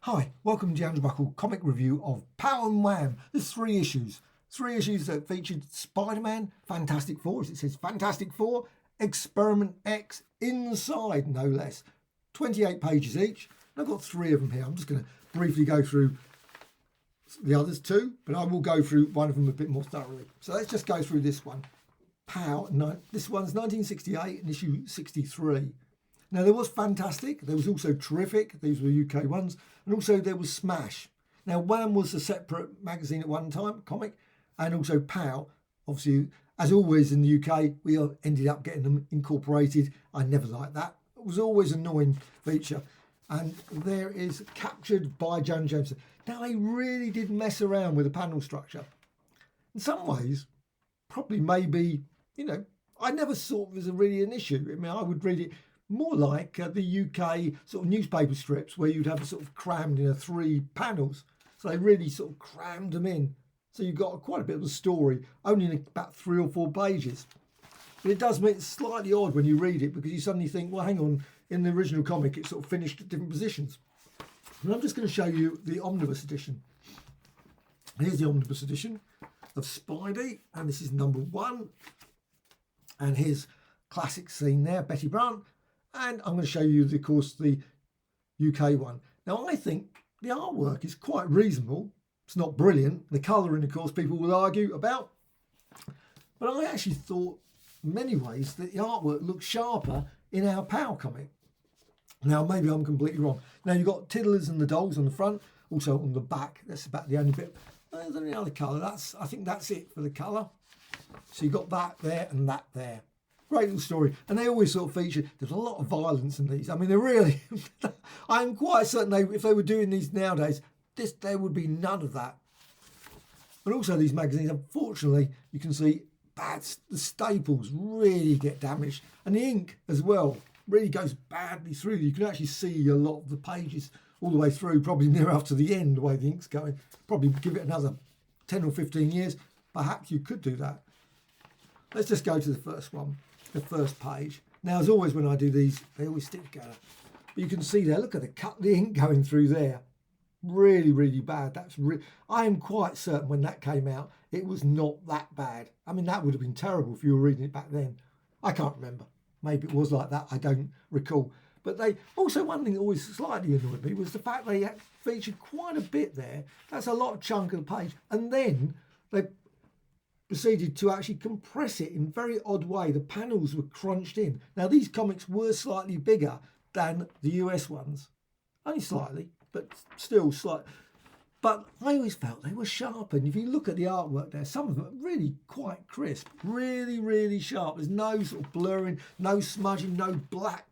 Hi, welcome to James Buckle comic review of POW and Wham. There's three issues. Three issues that featured Spider-Man, Fantastic Four, as it says Fantastic Four, Experiment X, Inside, no less. 28 pages each. And I've got three of them here. I'm just going to briefly go through the others too, but I will go through one of them a bit more thoroughly. So let's just go through this one. POW, this one's 1968 and issue 63. Now, there was Fantastic, there was also Terrific, these were UK ones, and also there was Smash. Now, Wham was a separate magazine at one time, comic, and also POW. Obviously, as always in the UK, we ended up getting them incorporated. I never liked that. It was always an annoying feature. And there is Captured by Jonah Jameson. Now, they really did mess around with the panel structure. In some ways, probably maybe, I never thought it was really an issue. I mean, I would read it more like the UK sort of newspaper strips where you'd have sort of crammed in 3 panels. So they really sort of crammed them in. So you've got quite a bit of a story, only in about 3 or 4 pages. But it does make it slightly odd when you read it because you suddenly think, well, hang on, in the original comic it sort of finished at different positions. And I'm just going to show you the omnibus edition. Here's the omnibus edition of Spidey, and this is number 1. And here's classic scene there, Betty Brant. And I'm going to show you, of course, the UK one. Now, I think the artwork is quite reasonable. It's not brilliant. The colouring, of course, people will argue about. But I actually thought, in many ways, that the artwork looks sharper in our POW comic. Now, maybe I'm completely wrong. Now, you've got Tiddlers and the Dolls on the front, also on the back. That's about the only bit. There's any other colour. I think that's it for the colour. So you've got that there and that there. Great little story, and they always sort of feature. There's a lot of violence in these. I mean, they're really. I'm quite certain if they were doing these nowadays, there would be none of that. And also, these magazines, unfortunately, you can see the staples really get damaged, and the ink as well really goes badly through. You can actually see a lot of the pages all the way through, probably near after the end, the way the ink's going. Probably give it another 10 or 15 years. Perhaps you could do that. Let's just go to the first one. The first page. Now, as always, when I do these, they always stick together. But you can see there, look at the ink going through there. Really, really bad. I am quite certain when that came out, it was not that bad. I mean, that would have been terrible if you were reading it back then. I can't remember. Maybe it was like that. I don't recall. But one thing that always slightly annoyed me was the fact they featured quite a bit there. That's a lot of chunk of the page. And then they proceeded to actually compress it in a very odd way. The panels were crunched in. Now, these comics were slightly bigger than the US ones. Only slightly, but still slight. But I always felt they were sharpened. If you look at the artwork there, some of them are really quite crisp. Really, really sharp. There's no sort of blurring, no smudging, no black.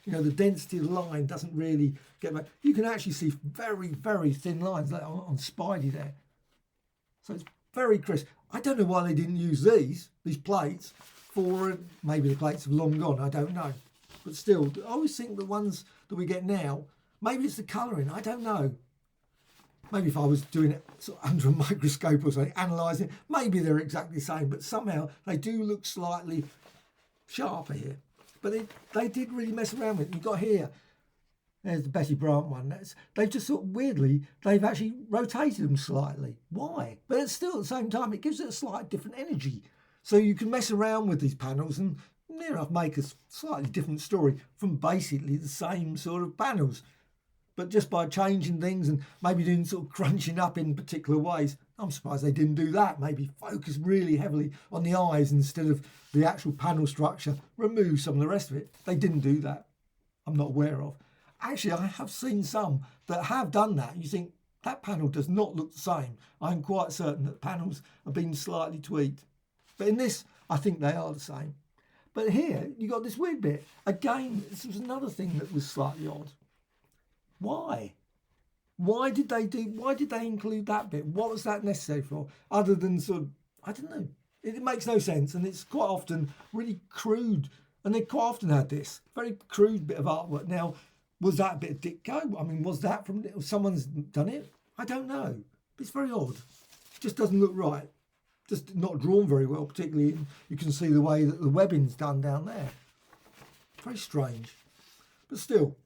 The density of the line doesn't really get back. You can actually see very, very thin lines like on Spidey there. So it's very crisp. I don't know why they didn't use these plates for, maybe the plates have long gone, I don't know. But still, I always think the ones that we get now, maybe it's the colouring, I don't know. Maybe if I was doing it sort of under a microscope or something, analysing it, maybe they're exactly the same, but somehow they do look slightly sharper here. But they did really mess around with it. You've got here, there's the Betty Brant one. They've just sort of weirdly, they've actually rotated them slightly. Why? But it's still at the same time, it gives it a slight different energy. So you can mess around with these panels and near enough make a slightly different story from basically the same sort of panels. But just by changing things and maybe doing sort of crunching up in particular ways. I'm surprised they didn't do that. Maybe focus really heavily on the eyes instead of the actual panel structure. Remove some of the rest of it. They didn't do that. I'm not aware of. Actually, I have seen some that have done that. You think, that panel does not look the same. I'm quite certain that panels have been slightly tweaked. But in this, I think they are the same. But here, you got this weird bit. Again, this was another thing that was slightly odd. Why? Why did they include that bit? What was that necessary for? Other than sort of, I don't know. It makes no sense. And it's quite often really crude. And they quite often had this very crude bit of artwork. Now, was that a bit of Ditko? I mean, was that from someone's done it? I don't know. It's very odd. It just doesn't look right. Just not drawn very well, particularly you can see the way that the webbing's done down there. Very strange. But still,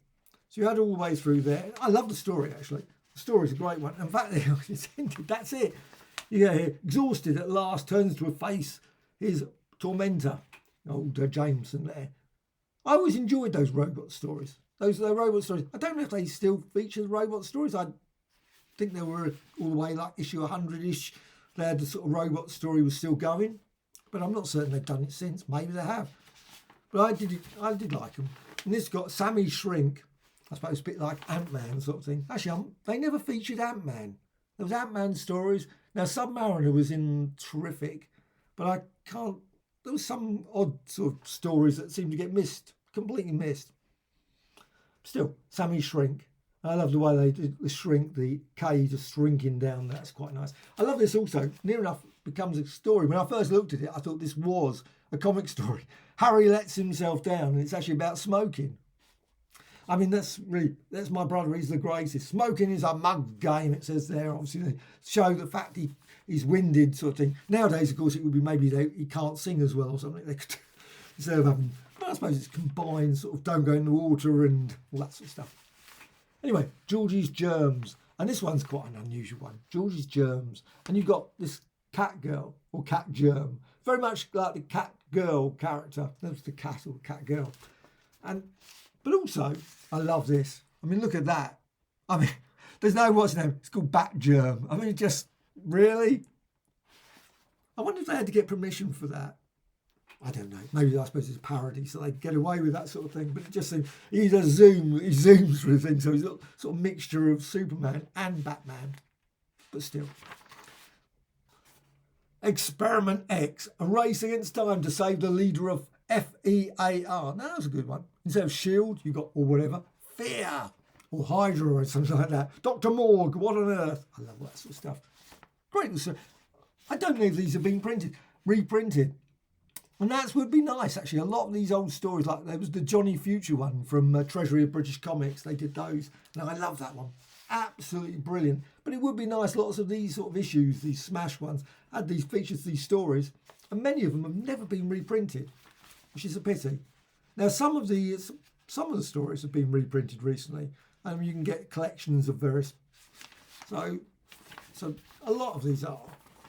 So So you had all the way through there. I love the story, actually. The story's a great one. In fact, it's ended. That's it. You get here, exhausted at last, turns to face his tormentor, old Jameson there. I always enjoyed those robot stories. Those robot stories. I don't know if they still feature the robot stories. I think they were all the way like issue 100-ish. They had the sort of robot story was still going, but I'm not certain they've done it since. Maybe they have. But I did like them. And this got Sammy Shrink, I suppose a bit like Ant-Man sort of thing. Actually, they never featured Ant-Man. There was Ant-Man stories. Now, Submariner was in terrific, but I can't... There was some odd sort of stories that seemed to get missed, completely missed. Still, Sammy Shrink. I love the way they did the shrink, the K just shrinking down. That's quite nice. I love this also. Near enough becomes a story. When I first looked at it, I thought this was a comic story. Harry lets himself down, and it's actually about smoking. I mean, that's my brother. He's the greatest. Smoking is a mug game, it says there. Obviously, they show the fact he's winded, sort of thing. Nowadays, of course, it would be maybe he can't sing as well or something. They could, instead of having, but I suppose it's combined, sort of don't go in the water and all that sort of stuff. Anyway, Georgie's Germs. And this one's quite an unusual one. Georgie's Germs. And you've got this cat girl or cat germ. Very much like the cat girl character. That's the cat or the cat girl. But also, I love this. I mean, look at that. I mean, there's no what's name. It's called Bat Germ. I mean, just really. I wonder if they had to get permission for that. I don't know. Maybe I suppose it's a parody, so they get away with that sort of thing. But it just seems he zooms through things, so he's a sort of mixture of Superman and Batman. But still. Experiment X, a race against time to save the leader of FEAR. Now that was a good one. Instead of Shield, you got or whatever, Fear or Hydra or something like that. Dr. Morgue, what on earth? I love that sort of stuff. Great. I don't know if these have been reprinted. And that would be nice, actually. A lot of these old stories, like there was the Johnny Future one from Treasury of British Comics. They did those. And I love that one. Absolutely brilliant. But it would be nice, lots of these sort of issues, these smash ones, had these features, these stories. And many of them have never been reprinted, which is a pity. Now, some of the stories have been reprinted recently. And you can get collections of various. So a lot of these are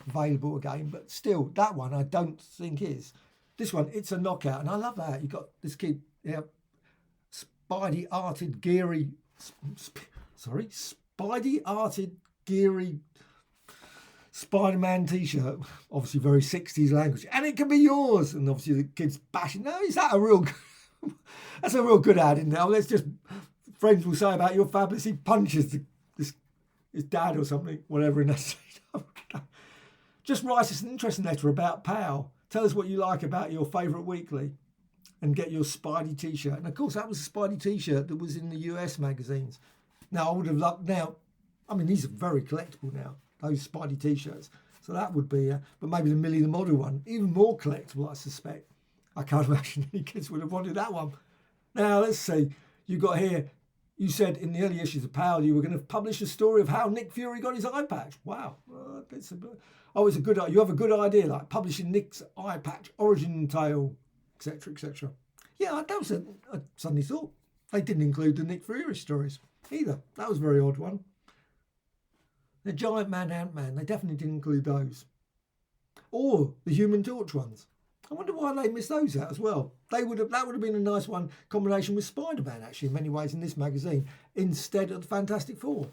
available again. But still, that one I don't think is. This one, it's a knockout, and I love that. You got this kid, Spidey-arted, geary Spider-Man t-shirt, obviously very 60s language, and it can be yours. And obviously the kid's bashing. No, is that a real? That's a real good ad in now. Let's just friends will say about your fabulous. He punches his dad or something, whatever in that state. Just write us an interesting letter about POW. Tell us what you like about your favourite weekly and get your Spidey t-shirt. And of course, that was a Spidey t-shirt that was in the US magazines. Now, I would have loved, I mean, these are very collectible now, those Spidey t-shirts. So that would be, but maybe the Millie the Model one, even more collectible, I suspect. I can't imagine any kids would have wanted that one. Now, let's see. You got here, you said in the early issues of POW you were going to publish a story of how Nick Fury got his eye patch. Wow. It's a good. You have a good idea, like publishing Nick's eye patch origin tale, etc., etc. Yeah, that was I suddenly thought they didn't include the Nick Fury stories either. That was a very odd one. The Giant Man, Ant-Man, they definitely didn't include those. Or the Human Torch ones. I wonder why they missed those out as well. That would have been a nice one combination with Spider-Man, actually, in many ways in this magazine, instead of the Fantastic Four.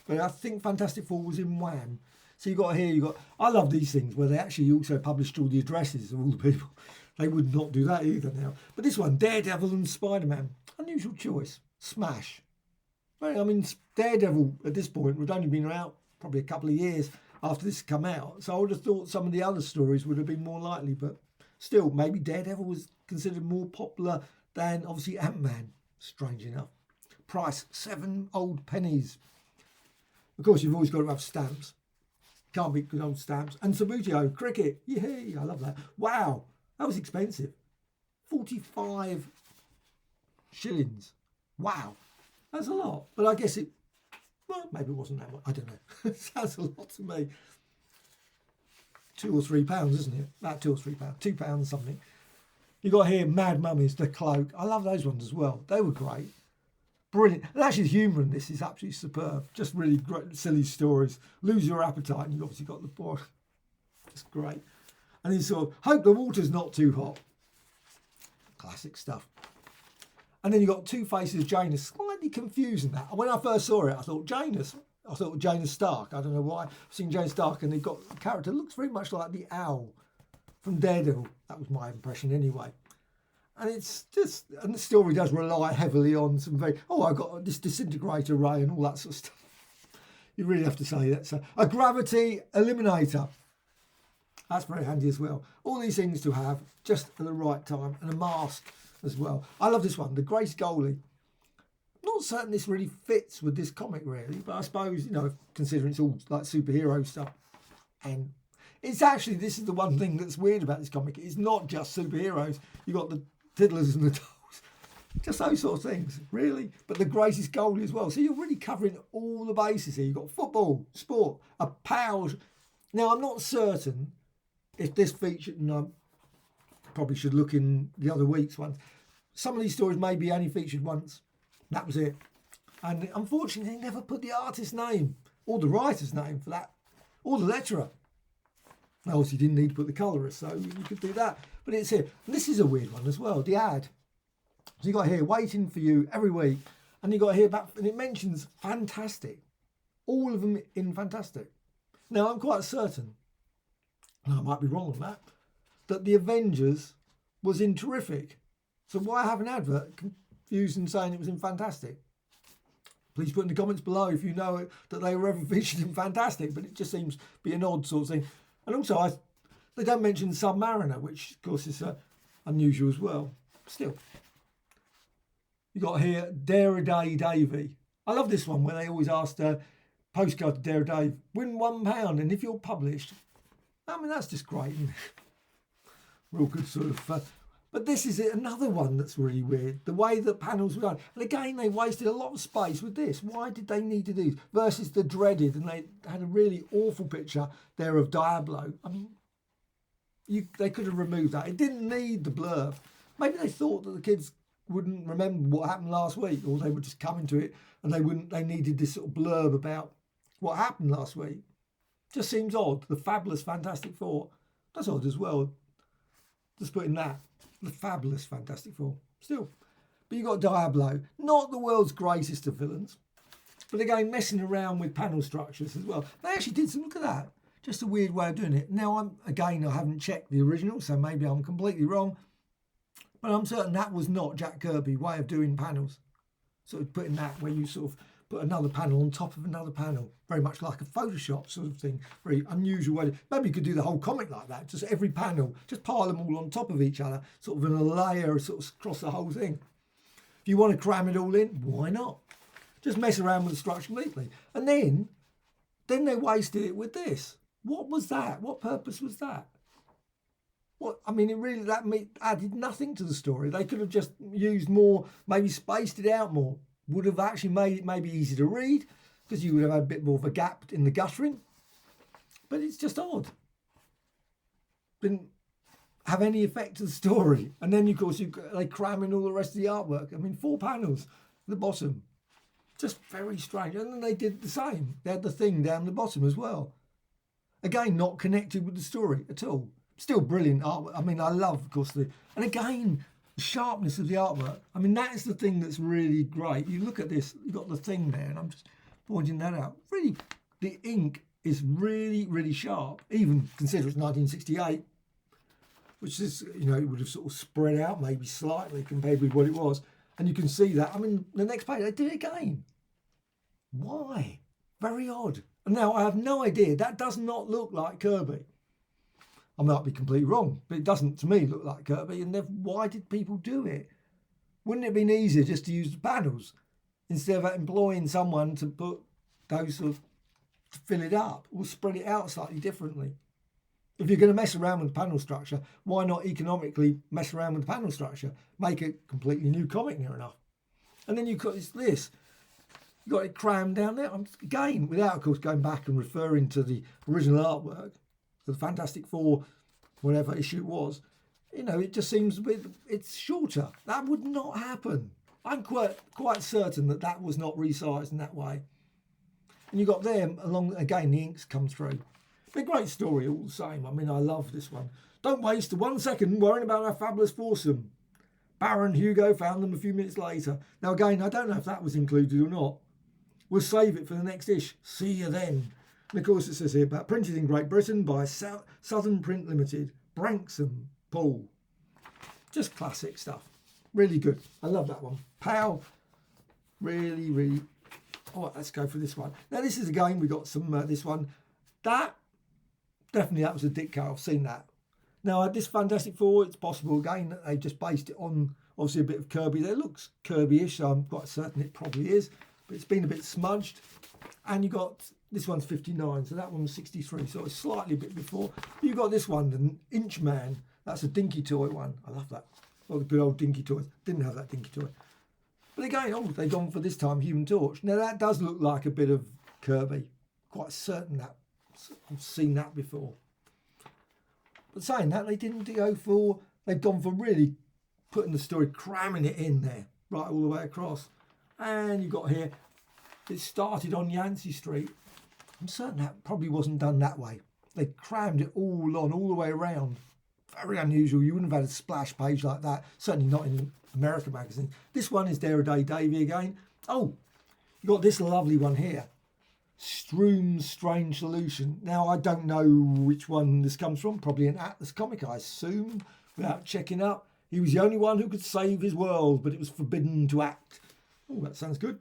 But I think Fantastic Four was in Wham. So I love these things where they actually also published all the addresses of all the people. They would not do that either now. But this one, Daredevil and Spider-Man, unusual choice. Smash. I mean, Daredevil at this point would only been out probably a couple of years after this had come out. So I would have thought some of the other stories would have been more likely. But still, maybe Daredevil was considered more popular than obviously Ant-Man. Strange enough. Price, 7 old pennies. Of course, you've always got to have stamps. Can't beat good old stamps. And Sabutio, cricket. Yay, I love that. Wow, that was expensive. 45 shillings. Wow, that's a lot. But I guess maybe it wasn't that much. I don't know. Sounds a lot to me. £2 or £3, isn't it? About £2 or £3. £2 something. You got here Mad Mummies, The Cloak. I love those ones as well. They were great. brilliant. And actually the humour in this is absolutely superb. Just really great, silly stories. Lose your appetite and you've obviously got the boy. It's great. And he sort of, hope the water's not too hot. Classic stuff. And then you've got Two Faces of Janus. Slightly confusing that. When I first saw it, I thought Janus Stark. I don't know why. I've seen Janus Stark and they've got a character that looks very much like the owl from Daredevil. That was my impression anyway. And it's just, and the story does rely heavily on some very, I've got this disintegrator ray and all that sort of stuff. You really have to say that. So a gravity eliminator. That's very handy as well. All these things to have just at the right time, and a mask as well. I love this one, the Grace Goalie. Not certain this really fits with this comic really, but I suppose, considering it's all like superhero stuff. And it's actually, this is the one thing that's weird about this comic. It's not just superheroes. You've got the tiddlers and the dolls. Just those sort of things, really. But the greatest goalie as well. So you're really covering all the bases here. You've got football, sport, a POW. Now, I'm not certain if this featured, and I probably should look in the other week's ones. Some of these stories maybe only featured once. That was it. And unfortunately, they never put the artist's name or the writer's name for that, or the letterer. Obviously, you didn't need to put the colourist, so you could do that. But it's here. And this is a weird one as well, the ad. So you got here, waiting for you every week. And you got here back, and it mentions Fantastic. All of them in Fantastic. Now, I'm quite certain, and I might be wrong on that the Avengers was in Terrific. So why have an advert confused and saying it was in Fantastic? Please put in the comments below if you know that they were ever featured in Fantastic, but it just seems to be an odd sort of thing. And also, they don't mention Submariner, which of course is unusual as well. Still, you got here Dare a Day Davey. I love this one where they always ask postcard to Dare a Dave, win £1, and if you're published, I mean that's just great. Real good sort of. But this is another one that's really weird. The way that panels were done, and again they wasted a lot of space with this. Why did they need to do this? Versus the dreaded, and they had a really awful picture there of Diablo. I mean, they could have removed that. It didn't need the blurb. Maybe they thought that the kids wouldn't remember what happened last week, or they would just come into it and they needed this sort of blurb about what happened last week. Just seems odd. The fabulous Fantastic Four. That's odd as well. Just putting that. The fabulous Fantastic Four. Still. But you got Diablo. Not the world's greatest of villains. But again, messing around with panel structures as well. They actually did some, look at that. Just a weird way of doing it. Now, I haven't checked the original, so maybe I'm completely wrong. But I'm certain that was not Jack Kirby's way of doing panels. Sort of putting that where you sort of put another panel on top of another panel. Very much like a Photoshop sort of thing. Very unusual way. Maybe you could do the whole comic like that. Just every panel, just pile them all on top of each other, sort of in a layer, sort of across the whole thing. If you want to cram it all in, why not? Just mess around with the structure completely. And then they wasted it with this. What was that? What purpose was that? What, I mean, that added nothing to the story. They could have just used more, maybe spaced it out more. Would have actually made it maybe easy to read, because you would have had a bit more of a gap in the guttering. But it's just odd. Didn't have any effect to the story. And then, of course, they cram in all the rest of the artwork. I mean, 4 panels at the bottom. Just very strange. And then they did the same. They had the thing down the bottom as well. Again, not connected with the story at all. Still brilliant artwork. I mean, I love, of course, and again, the sharpness of the artwork. I mean, that is the thing that's really great. You look at this, you've got the thing there, and I'm just pointing that out. Really, the ink is really, really sharp, even consider it's 1968, which is, it would have sort of spread out maybe slightly compared with what it was. And you can see that. I mean, the next page, they did it again. Why? Very odd. And now I have no idea. That does not look like Kirby. I might be completely wrong, but it doesn't, to me, look like Kirby. And why did people do it? Wouldn't it have been easier just to use the panels instead of employing someone to put those to fill it up or spread it out slightly differently? If you're going to mess around with the panel structure, why not economically mess around with the panel structure? Make a completely new comic near enough. And then you've got this. You've got it crammed down there. Again, without, of course, going back and referring to the original artwork, the Fantastic Four, whatever issue it was, it just seems it's shorter. That would not happen. I'm quite certain that that was not resized in that way. And you got them along, again, the inks come through. They're a great story all the same. I mean, I love this one. Don't waste 1 second worrying about our fabulous foursome. Baron Hugo found them a few minutes later. Now again, I don't know if that was included or not. We'll save it for the next ish. See you then. And of course it says here about printed in Great Britain by Southern Print Limited. Branksome, Paul. Just classic stuff. Really good. I love that one. POW. Really, really. All right, let's go for this one. Now this is again, we got some, this one. That was a Ditko. I've seen that. Now this Fantastic Four, it's possible again that they just based it on obviously a bit of Kirby there. It looks Kirby-ish, so I'm quite certain it probably is. But it's been a bit smudged. And you got, this one's 59, so that one was 63, so it's slightly a bit before. You got this one, the Inchman. That's a Dinky Toy one. I love that. All the good old Dinky Toys. Didn't have that Dinky Toy. But again, they've gone for this time Human Torch. Now that does look like a bit of Kirby. Quite certain that I've seen that before. But saying that, they didn't go for, they've gone for really putting the story, cramming it in there, right all the way across. And you've got here, it started on Yancey Street. I'm certain that probably wasn't done that way. They crammed it all on, all the way around. Very unusual. You wouldn't have had a splash page like that. Certainly not in American magazine. This one is Dare a Day Davy again. Oh, you got this lovely one here. Stroom's Strange Solution. Now, I don't know which one this comes from. Probably an Atlas comic, I assume, without checking up. He was the only one who could save his world, but it was forbidden to act. Oh, that sounds good.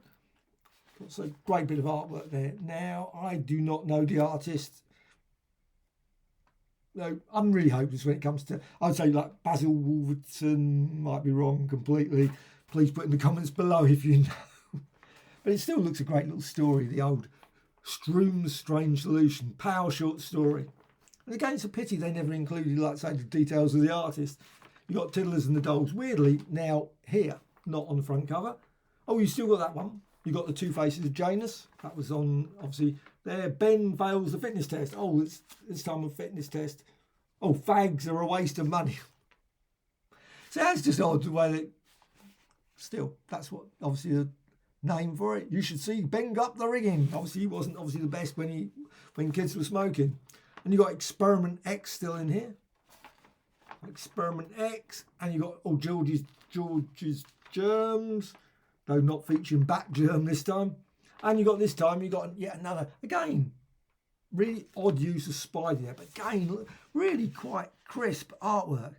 That's a great bit of artwork there. Now, I do not know the artist. No, I'm really hopeless when it comes to, I would say like Basil Wolverton, might be wrong completely. Please put in the comments below if you know. But it still looks a great little story, the old Stroom's Strange Solution, POW short story. And again, it's a pity they never included, like say, the details of the artist. You got Tiddlers and the Dolls. Weirdly, now here, not on the front cover. Oh, you still got that one. You got the Two Faces of Janus. That was on, obviously, there. Ben fails the fitness test. Oh, it's this time a fitness test. Oh, fags are a waste of money. So that's just odd the way that, still, that's what, obviously, the name for it. You should see Ben up the rigging. Obviously, he wasn't obviously the best when kids were smoking. And you got Experiment X still in here. Experiment X, and you got George's Germs, though not featuring Bat Germ this time. And you got this time, you got yet another, again, really odd use of Spidey there, but again, really quite crisp artwork.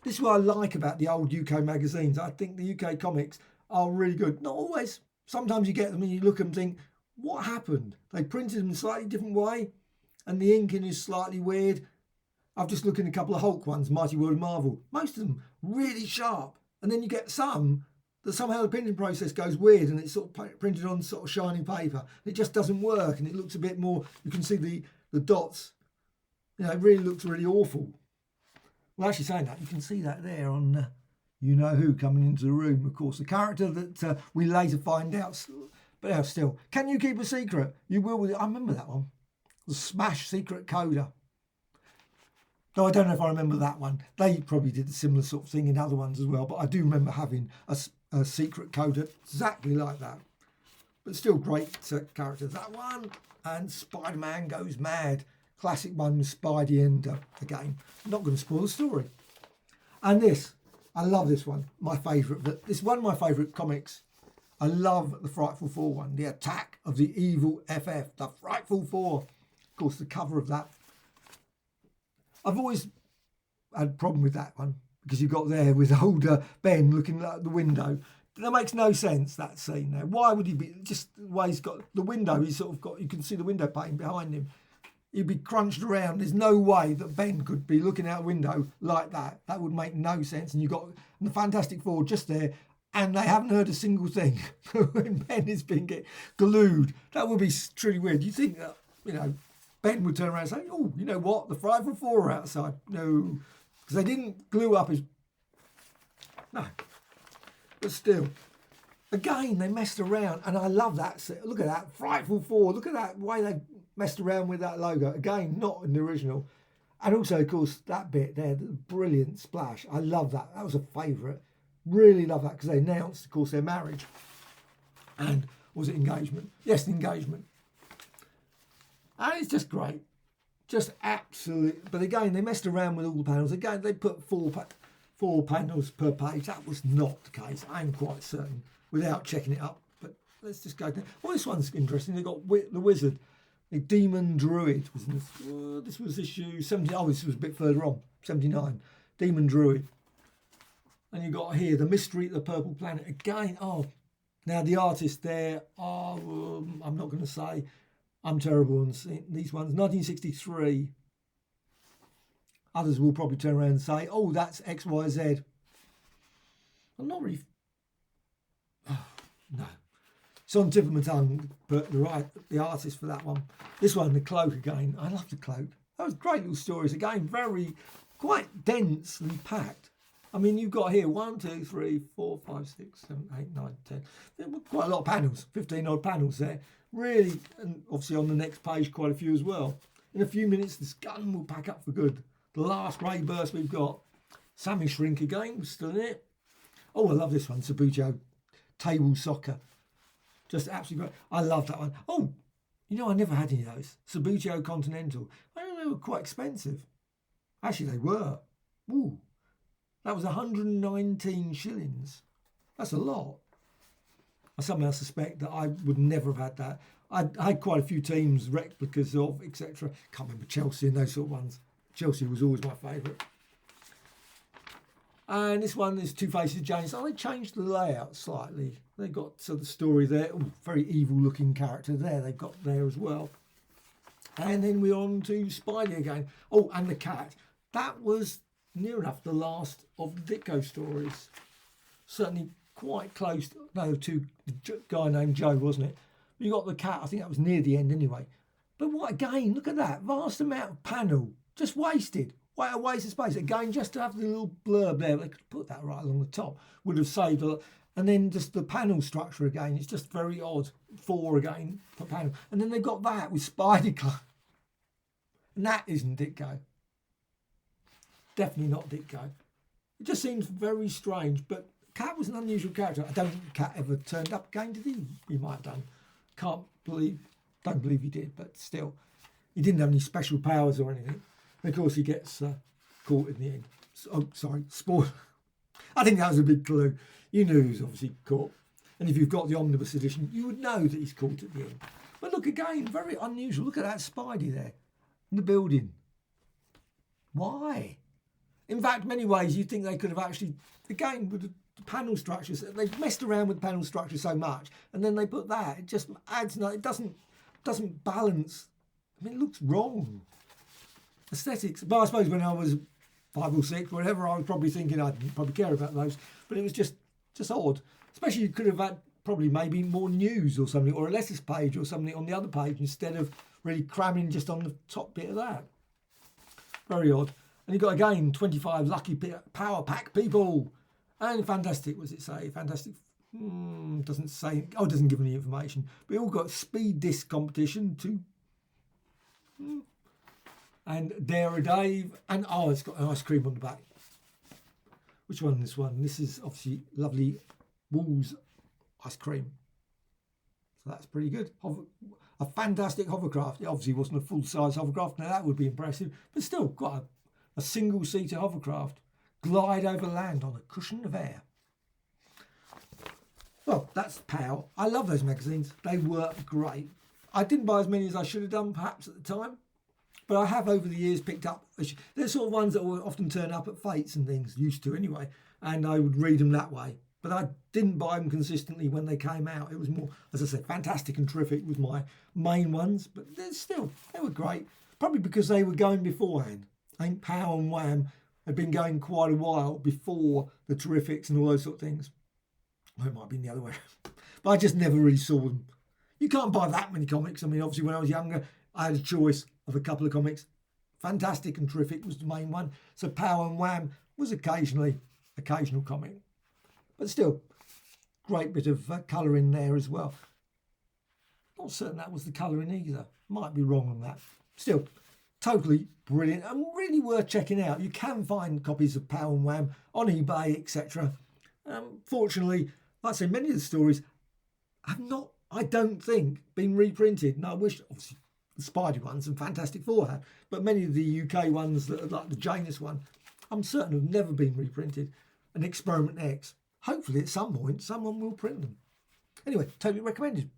This is what I like about the old UK magazines. I think the UK comics are really good. Not always. Sometimes you get them and you look and think, what happened? They printed them in a slightly different way, and the inking is slightly weird. I've just looked at a couple of Hulk ones, Mighty World of Marvel. Most of them really sharp. And then you get some that somehow the printing process goes weird and it's sort of printed on sort of shiny paper. It just doesn't work and it looks a bit more, you can see the dots. You know, it really looks really awful. Well, actually saying that, you can see that there on You Know Who coming into the room. Of course, the character that we later find out. But still, can you keep a secret? You will with it. I remember that one. The Smash Secret Coda. Though I don't know if I remember that one. They probably did a similar sort of thing in other ones as well. But I do remember having a secret coda exactly like that. But still great characters. That one and Spider-Man Goes Mad. Classic one with Spidey and again, not going to spoil the story. And this, I love this one. My favourite. This is one of my favourite comics. I love the Frightful Four one. The Attack of the Evil FF. The Frightful Four. Of course, the cover of that. I've always had a problem with that one because you've got there with older Ben looking out the window. That makes no sense, that scene there. Why would he be, just the way he's got the window, he's sort of got, you can see the window pane behind him. He'd be crunched around. There's no way that Ben could be looking out a window like that. That would make no sense. And you've got the Fantastic Four just there and they haven't heard a single thing when Ben is being glued. That would be truly weird. You think that, you know, Ben would turn around and say, oh, you know what, the Frightful Four are outside. No, because they didn't glue up his... No. But still, again, they messed around. And I love that. Look at that, Frightful Four. Look at that way they messed around with that logo. Again, not in the original. And also, of course, that bit there, the brilliant splash. I love that. That was a favourite. Really love that because they announced, of course, their marriage. And was it engagement? Yes, engagement. And it's just great. Just absolute. But again, they messed around with all the panels. Again, they put four panels per page. That was not the case. I'm quite certain without checking it up. But let's just go down. Well, this one's interesting. They got the wizard, the demon druid. This was issue 70. Oh, this was a bit further on, 79. Demon druid. And you got here the mystery of the purple planet again. Oh, now the artists there are. I'm not going to say. I'm terrible on these ones. 1963. Others will probably turn around and say, oh, that's XYZ. I'm not really... Oh, no. It's on the tip of my tongue, but the artist for that one. This one, the cloak again. I love the cloak. That was great little stories. Again, quite dense and packed. I mean, you've got here 1, 2, 3, 4, 5, 6, 7, 8, 9, 10. There were quite a lot of panels, 15 odd panels there. Really, and obviously on the next page, quite a few as well. In a few minutes, this gun will pack up for good. The last ray burst we've got. Sammy Shrink again, was still in it. Oh, I love this one, Sabujo Table Soccer. Just absolutely great. I love that one. Oh, you know, I never had any of those. Sabujo Continental. I know they were quite expensive. Actually, they were. Ooh. That was 119 shillings. That's a lot. I somehow suspect that I would never have had that. I had quite a few teams, replicas of, etc. Can't remember Chelsea and those sort of ones. Chelsea was always my favourite. And this one is Two Faces of James. Oh, they changed the layout slightly. They got the story there. Ooh, very evil looking character there. They've got there as well. And then we're on to Spidey again. Oh, and the cat. That was near enough the last of the Ditko stories. Certainly quite close to the guy named Joe, wasn't it? You got the cat. I think that was near the end anyway. But what again? Look at that vast amount of panel, just wasted. What a waste of space. Again, just to have the little blurb there, they could put that right along the top, would have saved a lot. And then just the panel structure again, it's just very odd. 4 again per panel. And then they've got that with Spidey Club. And that isn't Ditko. Definitely not Ditko. It just seems very strange, but Cat was an unusual character. I don't think Cat ever turned up again, did he? He might have done. Don't believe he did, but still. He didn't have any special powers or anything. And of course, he gets caught in the end. Oh, sorry, spoiler. I think that was a big clue. You knew he was obviously caught. And if you've got the omnibus edition, you would know that he's caught at the end. But look again, very unusual. Look at that Spidey there in the building. Why? In fact, many ways, you'd think they could have actually, again, with the panel structures, they've messed around with panel structure so much, and then they put that. It just adds, it doesn't balance. I mean, it looks wrong. Aesthetics. But I suppose when I was 5 or 6, whatever, I was probably thinking I didn't probably care about those. But it was just odd. Especially you could have had probably maybe more news or something, or a letters page or something on the other page instead of really cramming just on the top bit of that. Very odd. And you've got, again, 25 lucky power pack people. And fantastic, what does it say? Fantastic. Doesn't say. Oh, it doesn't give any information. We all got speed disc competition too. And Dare Dave. And it's got an ice cream on the back. Which one is this one? This is obviously lovely Wool's ice cream. So that's pretty good. A fantastic hovercraft. It obviously wasn't a full-size hovercraft. Now that would be impressive. But still, quite a single-seater hovercraft. Glide over land on a cushion of air. Well, that's POW. I love those magazines. They were great. I didn't buy as many as I should have done, perhaps, at the time. But I have, over the years, picked up. They're sort of ones that will often turn up at Fates and things, used to anyway. And I would read them that way. But I didn't buy them consistently when they came out. It was more, as I said, Fantastic and Terrific was my main ones. But they were great. Probably because they were going beforehand. I think POW and Wham had been going quite a while before the Terrifics and all those sort of things. Well, it might have been the other way. But I just never really saw them. You can't buy that many comics. I mean, obviously, when I was younger, I had a choice of a couple of comics. Fantastic and Terrific was the main one. So POW and Wham was occasional comic. But still, great bit of colour in there as well. Not certain that was the colouring either. Might be wrong on that. Still, totally brilliant and really worth checking out. You can find copies of POW and Wham on eBay, etc. Fortunately, like I say, many of the stories have not, I don't think, been reprinted. And I wish, obviously, the Spidey ones and Fantastic Four have, but many of the UK ones, that are like the Janus one, I'm certain have never been reprinted. And Experiment X, hopefully at some point someone will print them. Anyway, totally recommended.